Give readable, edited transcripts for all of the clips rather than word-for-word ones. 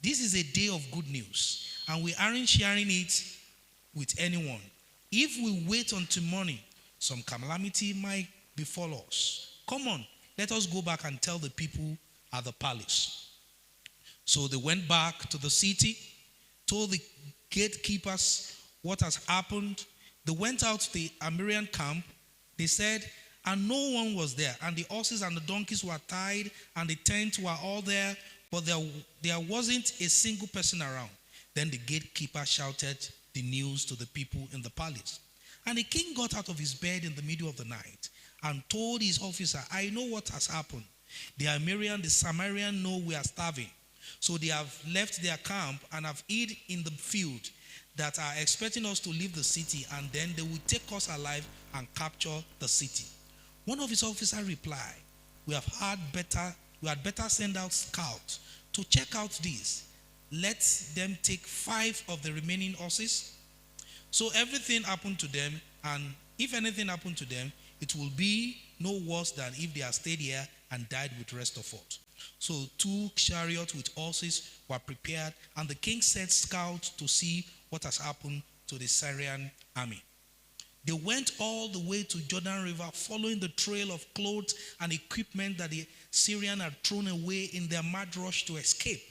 This is a day of good news, and we aren't sharing it with anyone. If we wait until morning, some calamity might befall us. Come on, let us go back and tell the people at the palace. So they went back to the city, told the gatekeepers what has happened. They went out to the Aramean camp. They said, and no one was there. And the horses and the donkeys were tied, and the tents were all there, but there wasn't a single person around. Then the gatekeeper shouted the news to the people in the palace. And the king got out of his bed in the middle of the night and told his officer, I know what has happened. The Aramean, the Samaritan know we are starving. So they have left their camp and have hid in the field that are expecting us to leave the city, and then they will take us alive and capture the city. One of his officers replied, we had better send out scouts to check out this. Let them take 5 of the remaining horses. So everything happened to them, and if anything happened to them, it will be no worse than if they had stayed here and died with the rest of us. So 2 chariots with horses were prepared, and the king sent scouts to see what has happened to the Syrian army. They went all the way to Jordan River, following the trail of clothes and equipment that the Syrians had thrown away in their mad rush to escape.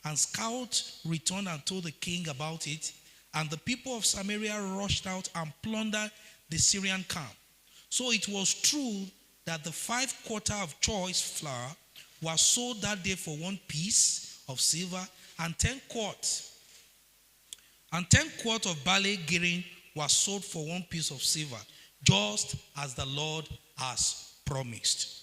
And scouts returned and told the king about it. And the people of Samaria rushed out and plundered the Syrian camp. So it was true that the 5 quarters of choice flour was sold that day for 1 piece of silver, and 10 quarts of barley grain was sold for 1 piece of silver, just as the Lord has promised.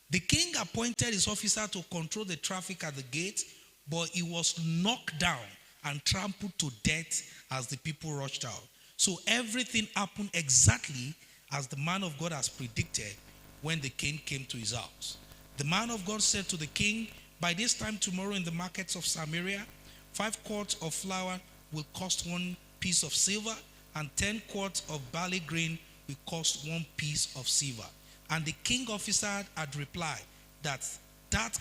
The king appointed his officer to control the traffic at the gate, but he was knocked down and trampled to death as the people rushed out. So everything happened exactly as the man of God has predicted when the king came to his house. The man of God said to the king, by this time tomorrow in the markets of Samaria, 5 quarts of flour will cost 1 piece of silver, and 10 quarts of barley grain will cost 1 piece of silver. And the king officer had replied that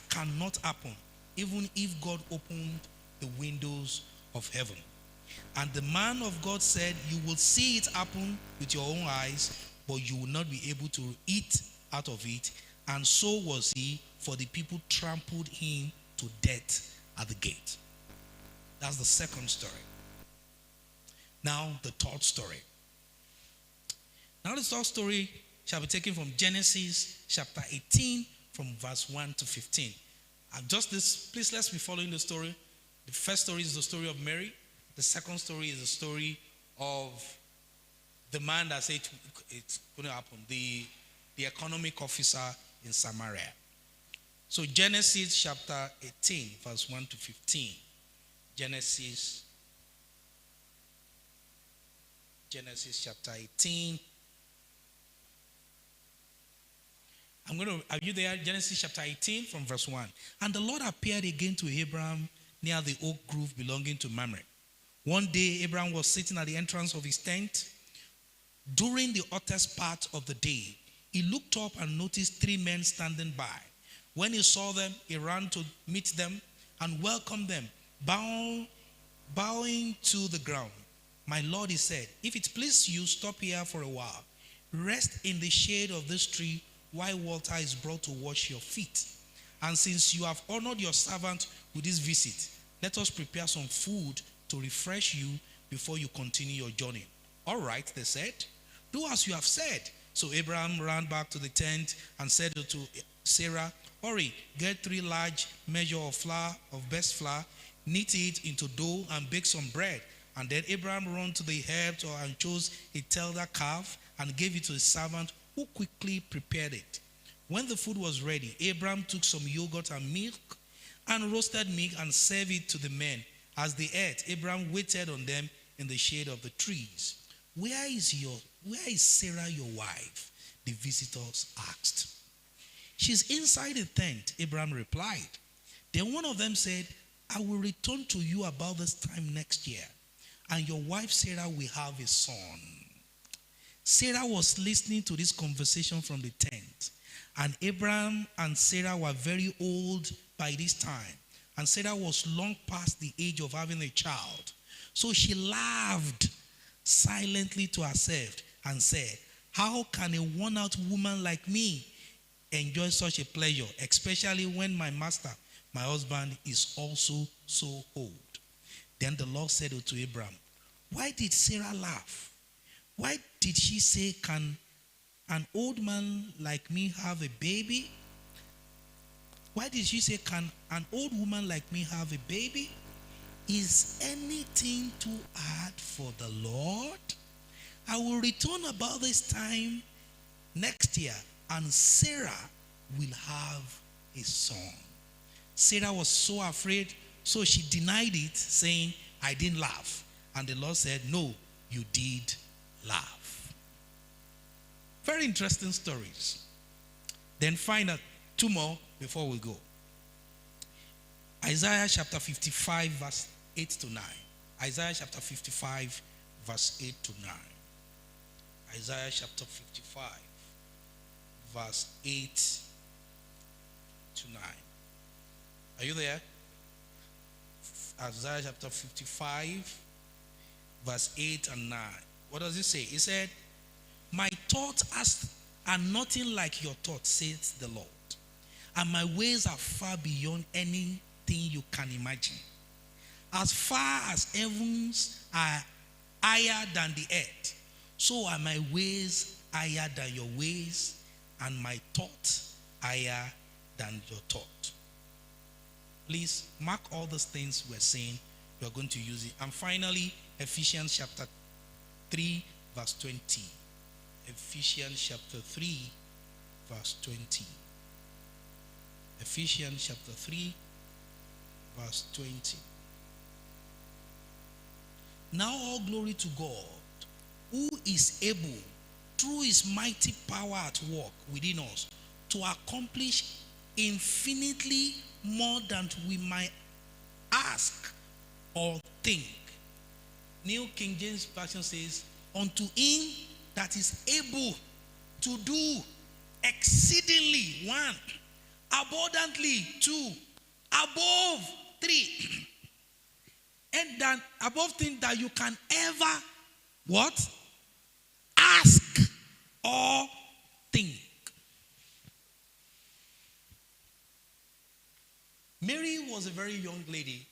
cannot happen, even if God opened the windows of heaven. And the man of God said, you will see it happen with your own eyes, but you will not be able to eat out of it. And so was he, for the people trampled him to death at the gate. That's the second story. Now the third story. Now the third story shall be taken from Genesis chapter 18 from verse 1 to 15. And just this, please let's be following the story. The first story is the story of Mary. The second story is the story of the man that said it's going to happen, the economic officer in Samaria. So Genesis chapter 18 verse 1 to 15. Genesis chapter 18. Are you there? Genesis chapter 18 from verse 1. And the Lord appeared again to Abraham near the oak grove belonging to Mamre. One day, Abraham was sitting at the entrance of his tent. During the hottest part of the day, he looked up and noticed 3 men standing by. When he saw them, he ran to meet them and welcomed them, bowing to the ground. My Lord, he said, if it please you, stop here for a while. Rest in the shade of this tree while water is brought to wash your feet. And since you have honored your servant with this visit, let us prepare some food to refresh you before you continue your journey. All right, they said, do as you have said. So Abraham ran back to the tent and said to Sarah, hurry, get 3 large measures of flour, of best flour, knead it into dough and bake some bread. And then Abraham ran to the herbs and chose a tender calf and gave it to his servant, who quickly prepared it. When the food was ready, Abraham took some yogurt and milk and roasted meat and served it to the men. As they ate, Abraham waited on them in the shade of the trees. Where is Sarah, your wife? The visitors asked. She's inside the tent, Abraham replied. Then one of them said, I will return to you about this time next year, and your wife Sarah will have a son. Sarah was listening to this conversation from the tent, and Abraham and Sarah were very old by this time, and Sarah was long past the age of having a child. So she laughed silently to herself and said, how can a worn-out woman like me enjoy such a pleasure, especially when my master, my husband, is also so old? Then the Lord said to Abraham, why did Sarah laugh? Why did she say, can an old man like me have a baby? Why did she say, can an old woman like me have a baby? Is anything too hard for the Lord? I will return about this time next year, and Sarah will have a son. Sarah was so afraid, so she denied it, saying, I didn't laugh. And the Lord said, no, you did laugh. Very interesting stories. Then find out two more before we go. Isaiah chapter 55, verse 8 to 9. Isaiah chapter 55, verse 8 to 9. Isaiah chapter 55, verse 8 to 9. Are you there? Isaiah chapter 55, verse 8 and 9. What does it say? It said, my thoughts are nothing like your thoughts, says the Lord. And my ways are far beyond anything you can imagine. As far as heavens are higher than the earth, so are my ways higher than your ways, and my thoughts higher than your thought. Please mark all those things we're saying. We are going to use it. And finally, Ephesians chapter 3, verse 20. Ephesians chapter 3, verse 20. Ephesians chapter 3, verse 20. Now all glory to God, who is able, through his mighty power at work within us, to accomplish infinitely more than we might ask or think. New King James Version says, unto him that is able to do exceedingly, 1, abundantly, 2, above 3, and then above things that you can ever what? Ask or think. Mary was a very young lady,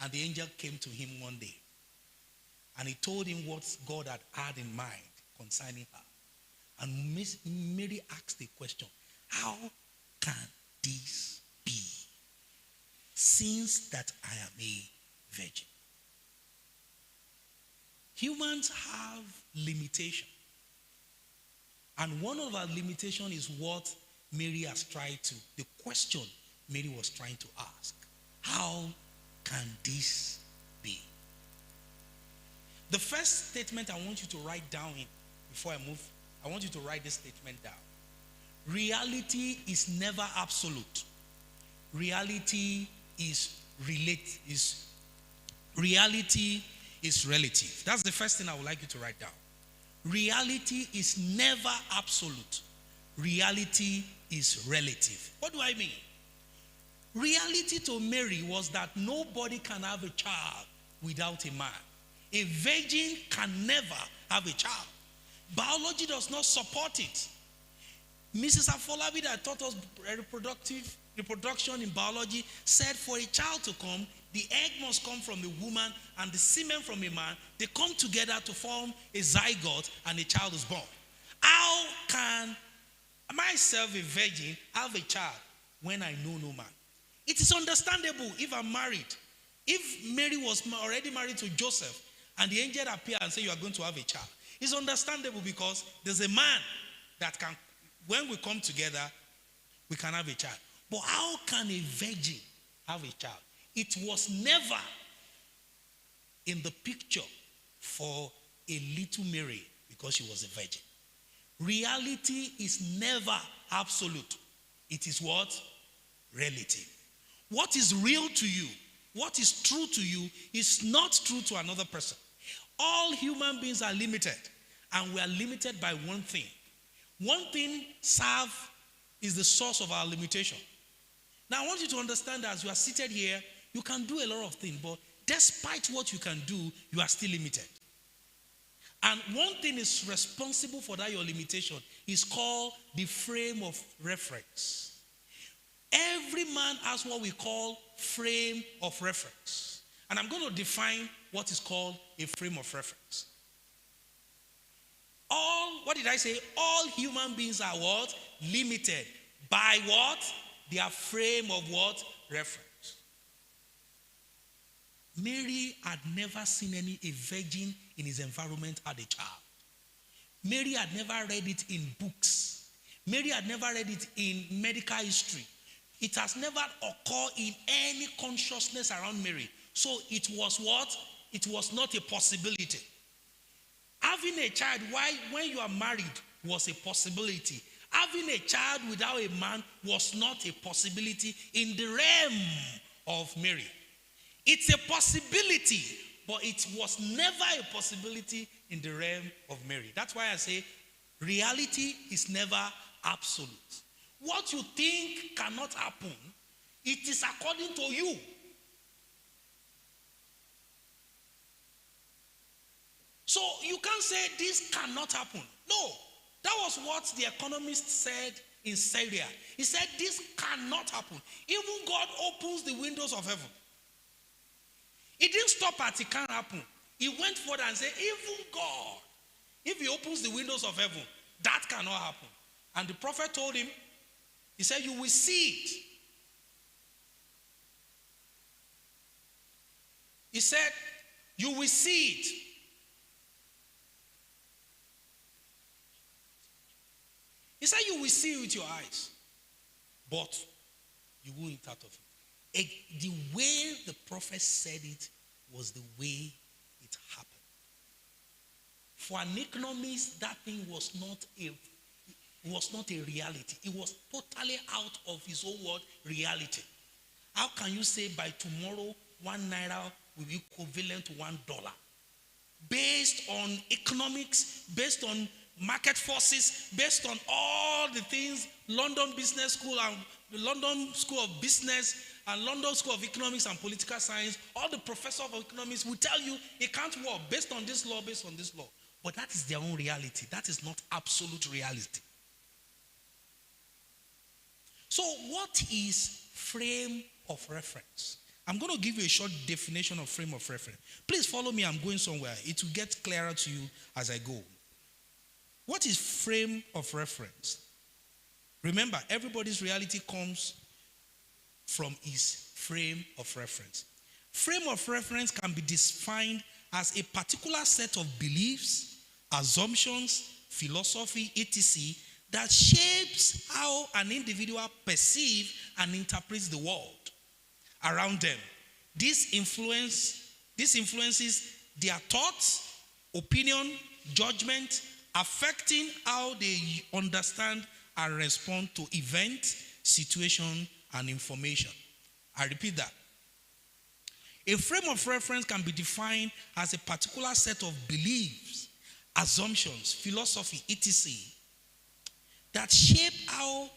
and the angel came to him one day, and he told him what God had in mind concerning her. And Mary asked the question, how can this be, since that I am a virgin? Humans have limitation. And one of our limitations is what Mary has tried to, the question Mary was trying to ask. How can this be? The first statement I want you to write down before I move, I want you to write this statement down. Reality is never absolute. Reality is reality is relative. That's the first thing I would like you to write down. Reality is never absolute. Reality is relative. What do I mean? Reality to Mary was that nobody can have a child without a man. A virgin can never have a child. Biology does not support it. Mrs. Afolabi that taught us reproduction in biology said for a child to come, the egg must come from a woman and the semen from a man. They come together to form a zygote and a child is born. How can myself, a virgin, have a child when I know no man? It is understandable if I'm married. If Mary was already married to Joseph and the angel appeared and said you are going to have a child, it's understandable because there's a man that can, when we come together, we can have a child. But how can a virgin have a child? It was never in the picture for a little Mary because she was a virgin. Reality is never absolute. It is what? Relative. What is real to you, what is true to you, is not true to another person. All human beings are limited, and we are limited by one thing. One thing is the source of our limitation. Now, I want you to understand that as you are seated here, you can do a lot of things, but despite what you can do, you are still limited. And one thing is responsible for that, your limitation, is called the frame of reference. Every man has what we call frame of reference. And I'm going to define what is called a frame of reference. What did I say? All human beings are what? Limited. By what? Their frame of what? Reference. Mary had never seen a virgin in his environment as a child. Mary had never read it in books. Mary had never read it in medical history. It has never occurred in any consciousness around Mary. So it was what? It was not a possibility. Having a child when you are married was a possibility. Having a child without a man was not a possibility in the realm of Mary. It's a possibility, but it was never a possibility in the realm of Mary. That's why I say reality is never absolute. What you think cannot happen, it is according to you. So you can't say this cannot happen. No, that was what the economist said in Syria. He said this cannot happen. Even God opens the windows of heaven. He didn't stop at it can't happen. He went further and said, even God, if he opens the windows of heaven, that cannot happen. And the prophet told him, he said, you will see it. He said, you will see it. He said, you will see it with your eyes, but you won't eat out of it. The way the prophet said it was the way it happened. For an economist, that thing was not a reality. It was totally out of his own word reality. How can you say by tomorrow 1 naira will be equivalent to $1? Based on economics, based on market forces, based on all the things London Business School and the London School of Business and London School of Economics and Political Science, all the professors of economics will tell you it can't work based on this law, based on this law. But that is their own reality. That is not absolute reality. So what is frame of reference? I'm going to give you a short definition of frame of reference. Please follow me. I'm going somewhere. It will get clearer to you as I go. What is frame of reference? Remember, everybody's reality comes from his frame of reference. Frame of reference can be defined as a particular set of beliefs, assumptions, philosophy, etc., that shapes how an individual perceives and interprets the world around them. This influences their thoughts, opinion, judgment, affecting how they understand and respond to events, situation, and information. I repeat that. A frame of reference can be defined as a particular set of beliefs, assumptions, philosophy, etc., that shape how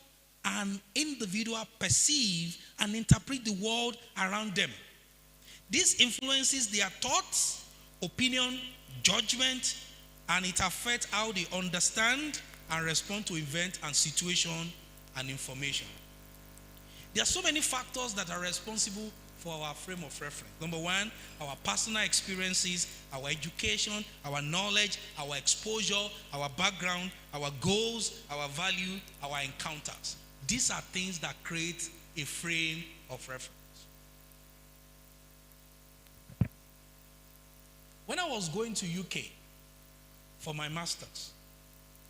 an individual perceives and interpret the world around them. This influences their thoughts, opinion, judgment, and it affects how they understand and respond to events and situation and information. There are so many factors that are responsible for our frame of reference. Number one, our personal experiences, our education, our knowledge, our exposure, our background, our goals, our value, our encounters. These are things that create a frame of reference. When I was going to UK for my master's,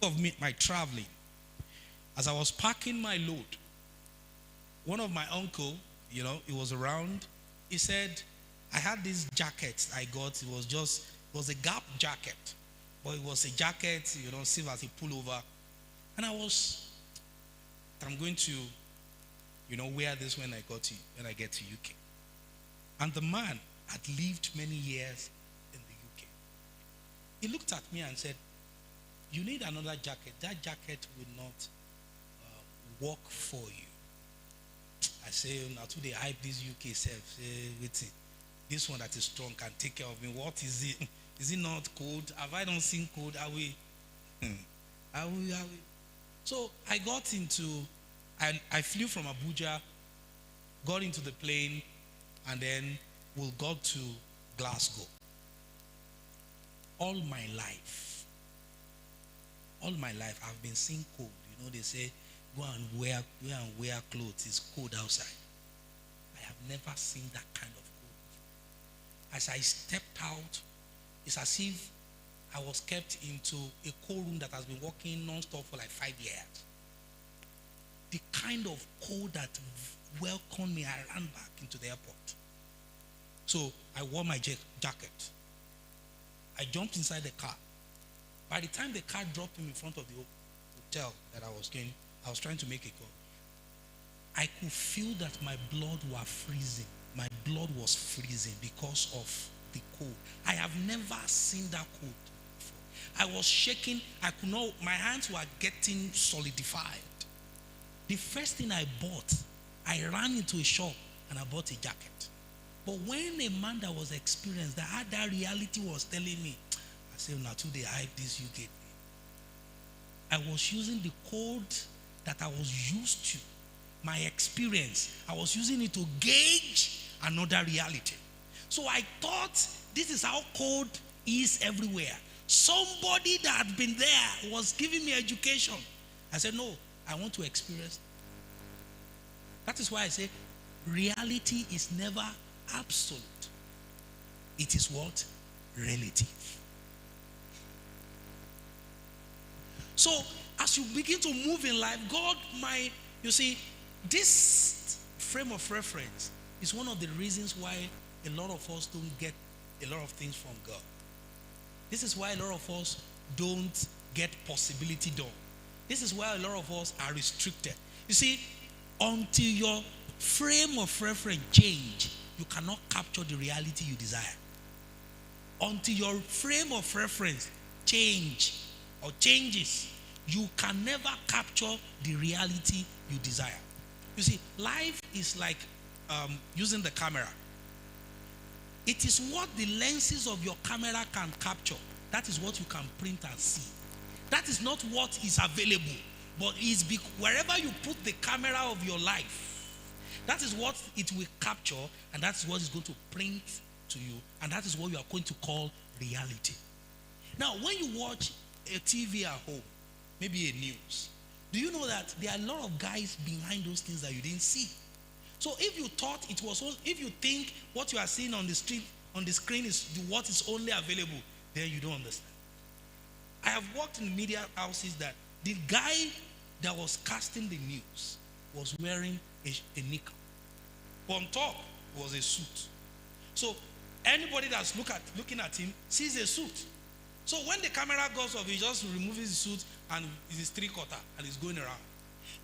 of my traveling, as I was packing my load, one of my uncle, he was around. He said, I had this jacket I got. It was a Gap jacket. But it was a jacket, same as a pullover. And I'm going to, wear this when I get to UK. And the man had lived many years in the UK. He looked at me and said, you need another jacket. That jacket will not work for you. I say, now today hype this UK self. Waiting. This one that is strong can take care of me. What is it? Is it not cold? Have I not seen cold? Are we? Are we? So I got into, I flew from Abuja, got into the plane, and then we got to Glasgow. All my life, I've been seeing cold. You know, they say, go and wear clothes. It's cold outside. I have never seen that kind of cold. As I stepped out, it's as if I was kept into a cold room that has been working non-stop for like 5 years. The kind of cold that welcomed me, I ran back into the airport. So I wore my jacket. I jumped inside the car. By the time the car dropped me in front of the hotel that I was going, I was trying to make a call. I could feel that my blood was freezing. My blood was freezing because of the cold. I have never seen that cold before. I was shaking. I could not, my hands were getting solidified. The first thing I bought, I ran into a shop and I bought a jacket. But when a man that was experienced, that had that reality was telling me, I said, now today I hype this UK. I was using the code that I was used to, my experience. I was using it to gauge another reality. So I thought this is how code is everywhere. Somebody that had been there was giving me education. I said, no, I want to experience. That is why I say reality is never absolute. It is what? Relative. So as you begin to move in life, God might, you see, this frame of reference is one of the reasons why a lot of us don't get a lot of things from God. This is why a lot of us don't get possibility done. This is why a lot of us are restricted. You see, until your frame of reference change, you cannot capture the reality you desire. Until your frame of reference changes, you can never capture the reality you desire. You see, life is like using the camera. It is what the lenses of your camera can capture. That is what you can print and see. That is not what is available, but is wherever you put the camera of your life, that is what it will capture, and that is what is going to print to you, and that is what you are going to call reality. Now, when you watch a TV at home, maybe a news, do you know that there are a lot of guys behind those things that you didn't see? So if you thought it was, if you think what you are seeing on the street, on the screen is what is only available, then you don't understand. I have worked in media houses that the guy that was casting the news was wearing a knicker. On top was a suit. So anybody that's looking at him sees a suit. So when the camera goes off, he just removes his suit and it is 3/4 and he's going around.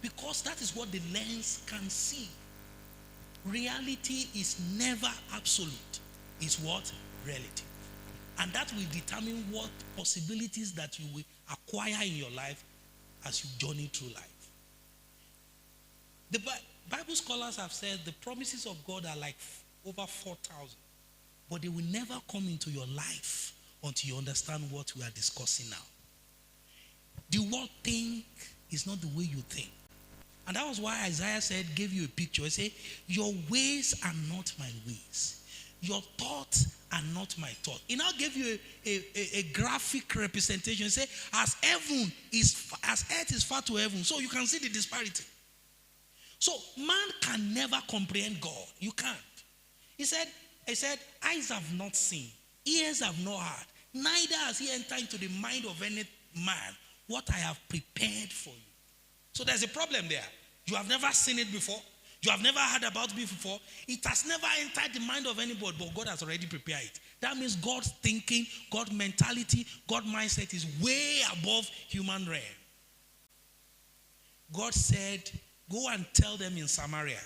Because that is what the lens can see. Reality is never absolute. It's what? Relative. And that will determine what possibilities that you will acquire in your life as you journey through life. The Bible scholars have said the promises of God are like over 4,000. But they will never come into your life until you understand what we are discussing now. The word think is not the way you think. And that was why Isaiah gave you a picture. He said, your ways are not my ways. Your thoughts are not my thoughts. He now gave you a graphic representation. He said, as earth is far to heaven, so you can see the disparity. So man can never comprehend God. You can't. He said, eyes have not seen, ears have not heard, neither has he entered into the mind of any man what I have prepared for you. So there's a problem there. You have never seen it before. You have never heard about me before. It has never entered the mind of anybody, but God has already prepared it. That means God's thinking, God's mentality, God's mindset is way above human realm. God said, go and tell them in Samaria,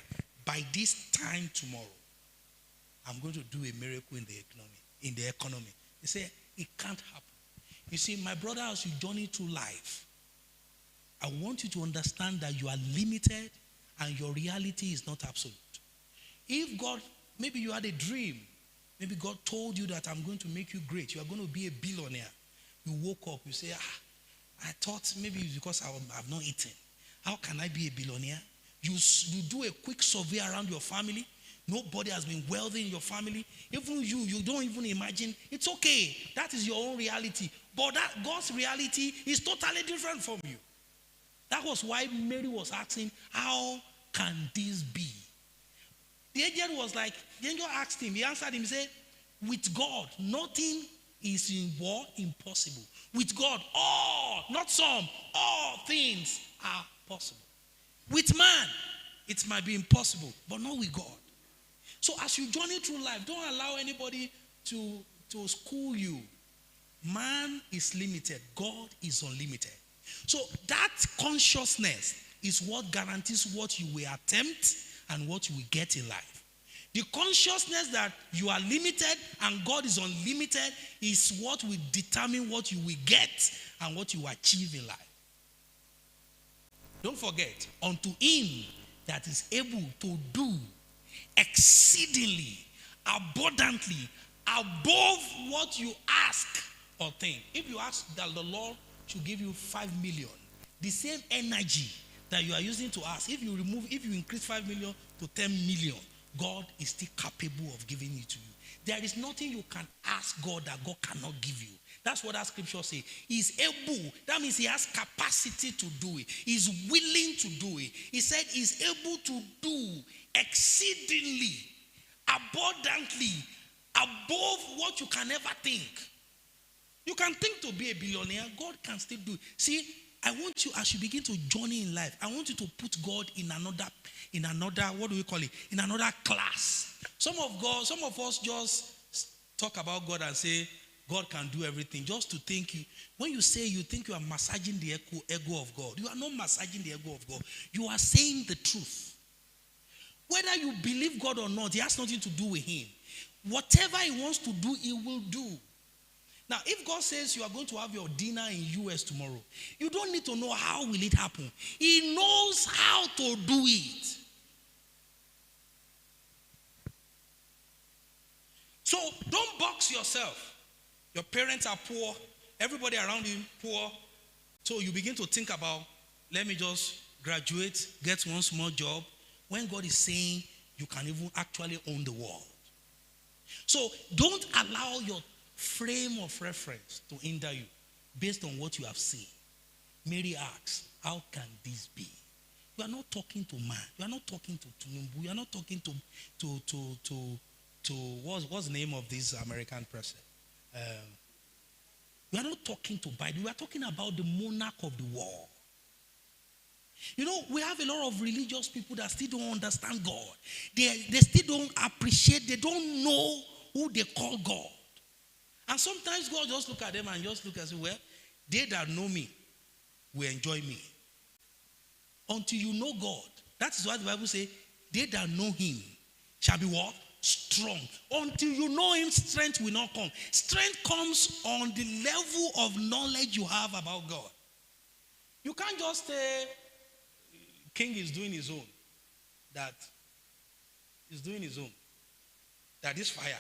by this time tomorrow, I'm going to do a miracle in the economy. He said, it can't happen. You see, my brother, as you journey through life, I want you to understand that you are limited and your reality is not absolute. If God, maybe you had a dream, maybe God told you that I'm going to make you great, you are going to be a billionaire. You woke up, you say, I thought maybe it's because I've not eaten. How can I be a billionaire? You do a quick survey around your family. Nobody has been wealthy in your family. Even you don't even imagine. It's okay. That is your own reality. But that God's reality is totally different from you. That was why Mary was asking, how can this be? The angel was like, the angel asked him, he answered him, he said, with God, nothing is in war impossible. With God, all, not some, all things are possible. With man, it might be impossible, but not with God. So as you journey through life, don't allow anybody to school you. Man is limited. God is unlimited. So that consciousness is what guarantees what you will attempt and what you will get in life. The consciousness that you are limited and God is unlimited is what will determine what you will get and what you will achieve in life. Don't forget, unto him that is able to do exceedingly, abundantly, above what you ask or think. If you ask that the Lord should give you 5 million, the same energy that you are using to ask, if you increase 5 million to 10 million, God is still capable of giving it to you. There is nothing you can ask God that God cannot give you. That's what that scripture says. He's able. That means he has capacity to do it. He's willing to do it. He said he's able to do exceedingly, abundantly, above what you can ever think. You can think to be a billionaire. God can still do it. See, I want you, as you begin to journey in life, I want you to put God in another, what do we call it? In another class. Some of us just talk about God and say, God can do everything. Just to think, when you say you think you are massaging the ego of God, you are not massaging the ego of God. You are saying the truth. Whether you believe God or not, it has nothing to do with him. Whatever he wants to do, he will do. Now, if God says you are going to have your dinner in US tomorrow, you don't need to know how will it happen. He knows how to do it. So don't box yourself. Your parents are poor. Everybody around you poor. So you begin to think about, let me just graduate, get one small job. When God is saying you can even actually own the world. So don't allow your frame of reference to hinder you based on what you have seen. Mary asks, how can this be? You are not talking to man. You are not talking to Tunumbu. You are not talking to what's the name of this American person? We are not talking to Biden. We are talking about the monarch of the world. You know, we have a lot of religious people that still don't understand God. They still don't appreciate, they don't know who they call God. And sometimes God just look at them and just look and say, well, they that know me will enjoy me. Until you know God. That is why the Bible says, they that know him shall be what? Strong. Until you know him, strength will not come. Strength comes on the level of knowledge you have about God. You can't just say, King is doing his own. That is doing his own. That is fire.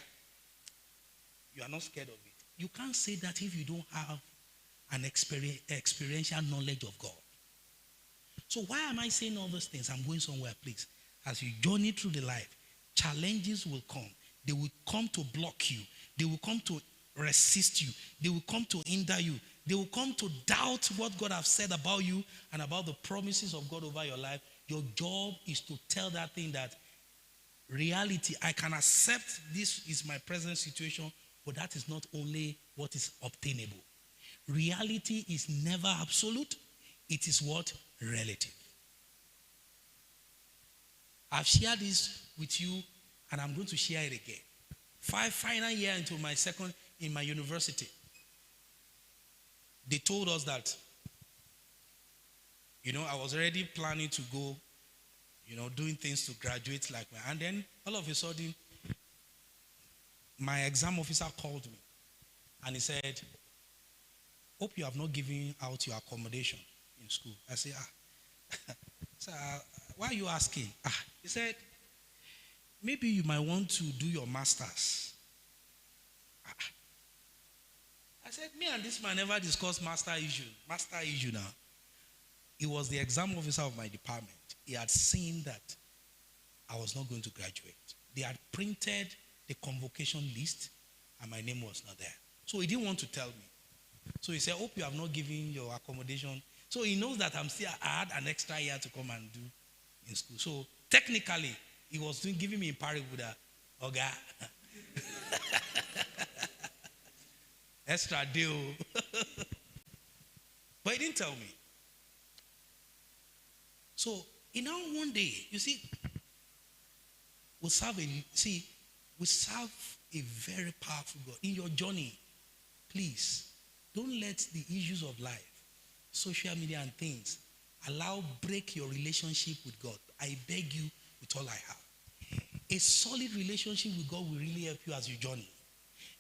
You are not scared of it. You can't say that if you don't have an experiential knowledge of God. So why am I saying all those things? I'm going somewhere, please. As you journey through the life, challenges will come. They will come to block you. They will come to resist you. They will come to hinder you. They will come to doubt what God has said about you and about the promises of God over your life. Your job is to tell that thing that reality, I can accept this is my present situation, but that is not only what is obtainable. Reality is never absolute. It is what? Relative. I've shared this with you, and I'm going to share it again. Final year into in my university, they told us that, I was already planning to go, doing things to graduate like me. And then all of a sudden, my exam officer called me, and he said, hope you have not given out your accommodation in school. I said, sir, why are you asking? He said, maybe you might want to do your master's. I said, me and this man never discussed master issue now. He was the exam officer of my department. He had seen that I was not going to graduate. They had printed the convocation list and my name was not there. So he didn't want to tell me. So he said, hope you have not given your accommodation. So he knows that I had an extra year to come and do in school. So technically, he was giving me in parable that, Oga, extra deal. But he didn't tell me. So, one day, you see, we serve a very powerful God. In your journey, please, don't let the issues of life, social media and things, break your relationship with God. I beg you with all I have. A solid relationship with God will really help you as you journey.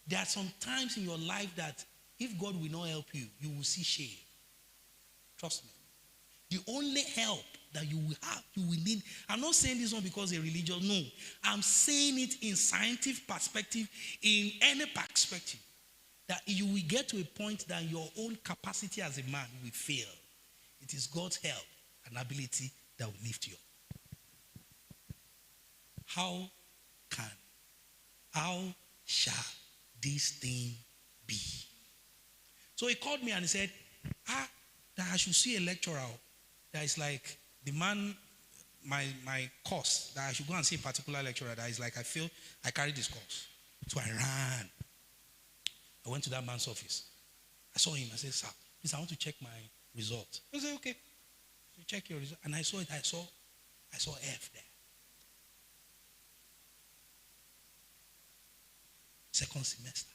There are some times in your life that if God will not help you, you will see shame. Trust me. The only help that you will need. I'm not saying this one because a religion. No. I'm saying it in scientific perspective, in any perspective. That you will get to a point that your own capacity as a man will fail. It is God's help and ability that will lift you up. How shall this thing be? So he called me and he said, that I should see a lecturer that is like the man, my course, that I should go and see a particular lecturer that is like, I feel I carried this course. So I ran. I went to that man's office. I saw him. I said, sir, please, I want to check my result. He said, okay. So check your result. And I saw it. I saw F there. Second semester.